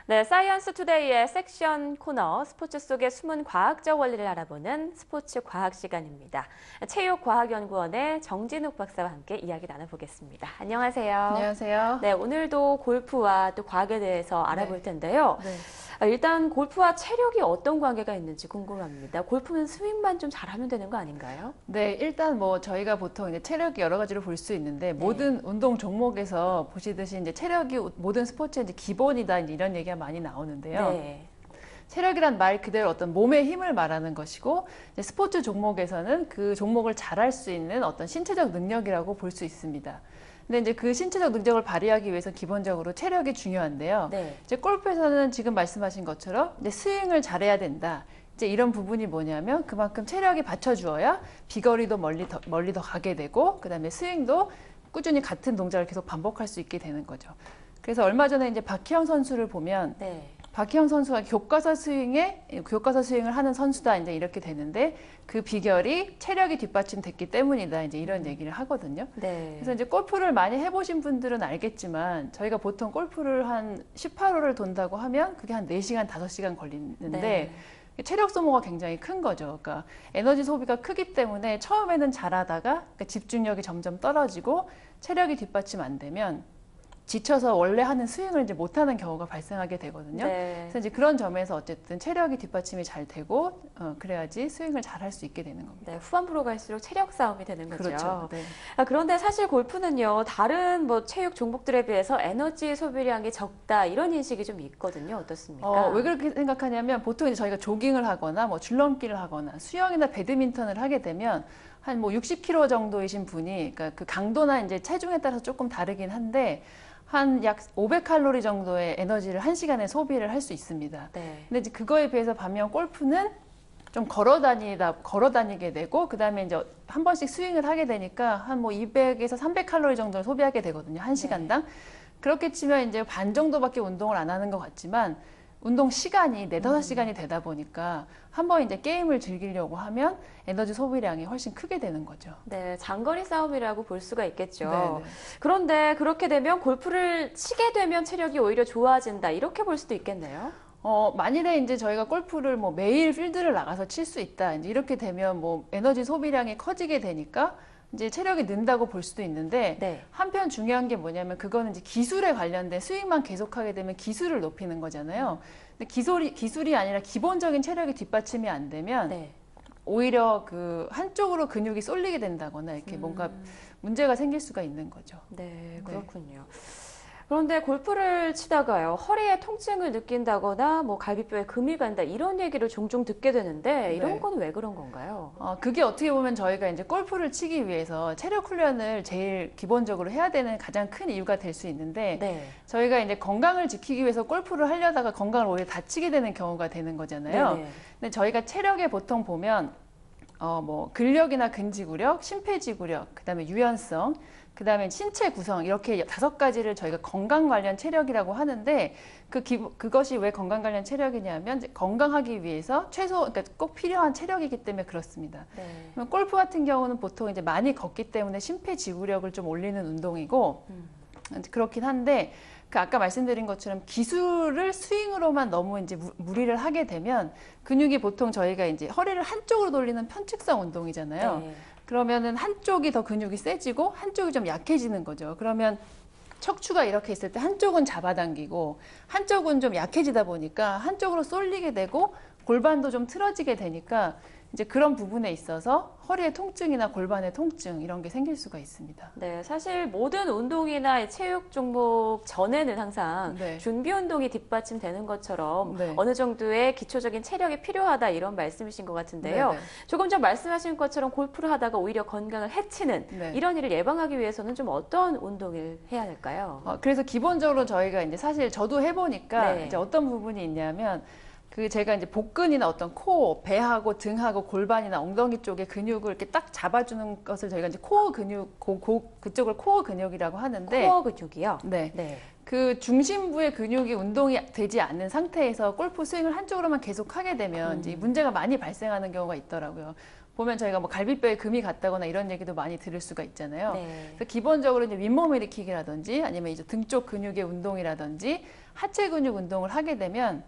네, 사이언스 투데이의 섹션 코너 스포츠 속의 숨은 과학적 원리를 알아보는 스포츠 과학 시간입니다. 체육과학연구원의 정진욱 박사와 함께 이야기 나눠보겠습니다. 안녕하세요. 안녕하세요. 네, 오늘도 골프와 또 과학에 대해서 알아볼 텐데요. 네. 일단 골프와 체력이 어떤 관계가 있는지 궁금합니다. 골프는 스윙만 좀 잘하면 되는 거 아닌가요? 네, 일단 저희가 보통 이제 체력이 여러 가지로 볼 수 있는데 모든 운동 종목에서 보시듯이 이제 체력이 모든 스포츠의 이제 기본이다 이제 이런 얘기가 많이 나오는데요. 네. 체력이란 말 그대로 어떤 몸의 힘을 말하는 것이고 이제 스포츠 종목에서는 그 종목을 잘할 수 있는 어떤 신체적 능력이라고 볼 수 있습니다. 근데 이제 그 신체적 능력을 발휘하기 위해서 기본적으로 체력이 중요한데요. 네. 이제 골프에서는 지금 말씀하신 것처럼 이제 스윙을 잘해야 된다. 이제 이런 부분이 뭐냐면 그만큼 체력이 받쳐주어야 비거리도 멀리 더 가게 되고 그다음에 스윙도 꾸준히 같은 동작을 계속 반복할 수 있게 되는 거죠. 그래서 얼마 전에 이제 박희영 선수를 보면 네. 박희영 선수가 교과서 스윙을 하는 선수다 이제 이렇게 되는데 그 비결이 체력이 뒷받침됐기 때문이다 이제 이런 얘기를 하거든요. 네. 그래서 이제 골프를 많이 해보신 분들은 알겠지만 저희가 보통 골프를 한 18홀을 돈다고 하면 그게 한 4시간, 5시간 걸리는데 네. 체력 소모가 굉장히 큰 거죠. 그러니까 에너지 소비가 크기 때문에 처음에는 잘하다가 그러니까 집중력이 점점 떨어지고 체력이 뒷받침 안 되면 지쳐서 원래 하는 스윙을 이제 못하는 경우가 발생하게 되거든요. 네. 그래서 이제 그런 점에서 어쨌든 체력이 뒷받침이 잘 되고 그래야지 스윙을 잘 할 수 있게 되는 겁니다. 네, 후반부로 갈수록 체력 싸움이 되는 거죠. 그렇죠. 네. 그런데 사실 골프는요, 다른 체육 종목들에 비해서 에너지 소비량이 적다 이런 인식이 좀 있거든요. 어떻습니까? 왜 그렇게 생각하냐면 보통 이제 저희가 조깅을 하거나 줄넘기를 하거나 수영이나 배드민턴을 하게 되면 한 60kg 정도이신 분이 그러니까 그 강도나 이제 체중에 따라서 조금 다르긴 한데 한 약 500칼로리 정도의 에너지를 1시간에 소비를 할 수 있습니다. 네. 근데 이제 그거에 비해서 반면 골프는 좀 걸어 다니게 되고 그다음에 이제 한 번씩 스윙을 하게 되니까 한 200에서 300칼로리 정도를 소비하게 되거든요. 1시간당. 그렇게 치면 이제 반 정도밖에 운동을 안 하는 것 같지만 운동 시간이 4, 5시간이 되다 보니까 한번 이제 게임을 즐기려고 하면 에너지 소비량이 훨씬 크게 되는 거죠. 네, 장거리 싸움이라고 볼 수가 있겠죠. 네네. 그런데 그렇게 되면 골프를 치게 되면 체력이 오히려 좋아진다 이렇게 볼 수도 있겠네요. 만일에 이제 저희가 골프를 매일 필드를 나가서 칠 수 있다. 이제 이렇게 되면 에너지 소비량이 커지게 되니까 이제 체력이 는다고 볼 수도 있는데 네. 한편 중요한 게 뭐냐면 그거는 이제 기술에 관련된 스윙만 계속하게 되면 기술을 높이는 거잖아요. 근데 기술이 아니라 기본적인 체력이 뒷받침이 안 되면 네. 오히려 그 한쪽으로 근육이 쏠리게 된다거나 이렇게 뭔가 문제가 생길 수가 있는 거죠. 네, 그렇군요. 그런데 골프를 치다가요, 허리에 통증을 느낀다거나 갈비뼈에 금이 간다 이런 얘기를 종종 듣게 되는데 이런 네. 건 왜 그런 건가요? 그게 어떻게 보면 저희가 이제 골프를 치기 위해서 체력 훈련을 제일 기본적으로 해야 되는 가장 큰 이유가 될 수 있는데 네. 저희가 이제 건강을 지키기 위해서 골프를 하려다가 건강을 오히려 다치게 되는 경우가 되는 거잖아요. 네네. 근데 저희가 체력에 보통 보면 근력이나 근지구력, 심폐지구력, 그다음에 유연성, 그다음에 신체 구성 이렇게 5가지를 저희가 건강 관련 체력이라고 하는데 그것이 왜 건강 관련 체력이냐면 이제 건강하기 위해서 그러니까 꼭 필요한 체력이기 때문에 그렇습니다. 네. 골프 같은 경우는 보통 이제 많이 걷기 때문에 심폐지구력을 좀 올리는 운동이고 그렇긴 한데 아까 말씀드린 것처럼 기술을 스윙으로만 너무 이제 무리를 하게 되면 근육이 보통 저희가 이제 허리를 한쪽으로 돌리는 편측성 운동이잖아요. 네. 그러면은 한쪽이 더 근육이 세지고 한쪽이 좀 약해지는 거죠. 그러면 척추가 이렇게 있을 때 한쪽은 잡아당기고 한쪽은 좀 약해지다 보니까 한쪽으로 쏠리게 되고 골반도 좀 틀어지게 되니까 이제 그런 부분에 있어서 허리의 통증이나 골반의 통증 이런 게 생길 수가 있습니다. 네, 사실 모든 운동이나 체육 종목 전에는 항상 네. 준비 운동이 뒷받침되는 것처럼 네. 어느 정도의 기초적인 체력이 필요하다 이런 말씀이신 것 같은데요. 네네. 조금 전 말씀하신 것처럼 골프를 하다가 오히려 건강을 해치는 네. 이런 일을 예방하기 위해서는 좀 어떤 운동을 해야 될까요? 그래서 기본적으로 저희가 이제 사실 저도 해보니까 네. 이제 어떤 부분이 있냐면 제가 이제 복근이나 어떤 배하고 등하고 골반이나 엉덩이 쪽에 근육을 이렇게 딱 잡아주는 것을 저희가 이제 코어 근육, 그쪽을 코어 근육이라고 하는데. 코어 근육이요? 네. 네. 그 중심부의 근육이 운동이 되지 않는 상태에서 골프 스윙을 한쪽으로만 계속 하게 되면 이제 문제가 많이 발생하는 경우가 있더라고요. 보면 저희가 뭐 갈비뼈에 금이 갔다거나 이런 얘기도 많이 들을 수가 있잖아요. 네. 그래서 기본적으로 이제 윗몸 일으키기라든지 아니면 이제 등 쪽 근육의 운동이라든지 하체 근육 운동을 하게 되면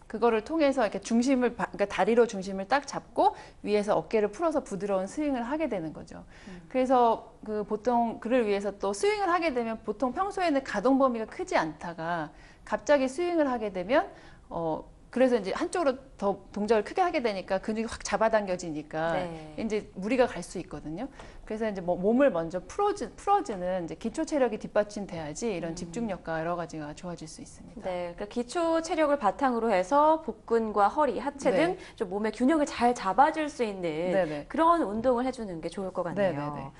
그거를 통해서 이렇게 그러니까 다리로 중심을 딱 잡고 위에서 어깨를 풀어서 부드러운 스윙을 하게 되는 거죠. 그래서 보통 그를 위해서 또 스윙을 하게 되면 보통 평소에는 가동 범위가 크지 않다가 갑자기 스윙을 하게 되면 그래서 이제 한쪽으로 더 동작을 크게 하게 되니까 근육이 확 잡아당겨지니까 네. 이제 무리가 갈 수 있거든요. 그래서 이제 뭐 몸을 먼저 풀어주는 이제 기초 체력이 뒷받침돼야지 이런 집중력과 여러 가지가 좋아질 수 있습니다. 네, 그러니까 기초 체력을 바탕으로 해서 복근과 허리, 하체 네. 등 좀 몸의 균형을 잘 잡아줄 수 있는 네네. 그런 운동을 해주는 게 좋을 것 같네요. 네네네.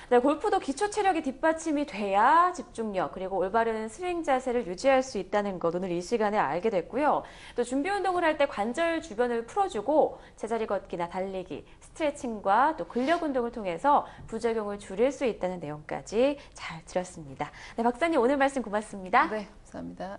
네, 골프도 기초 체력이 뒷받침이 돼야 집중력 그리고 올바른 스윙 자세를 유지할 수 있다는 것 오늘 이 시간에 알게 됐고요. 또 준비 운동을 할 때 관절 주변을 풀어주고 제자리 걷기나 달리기, 스트레칭과 또 근력 운동을 통해서 부작용을 줄일 수 있다는 내용까지 잘 들었습니다. 네, 박사님 오늘 말씀 고맙습니다. 네, 감사합니다.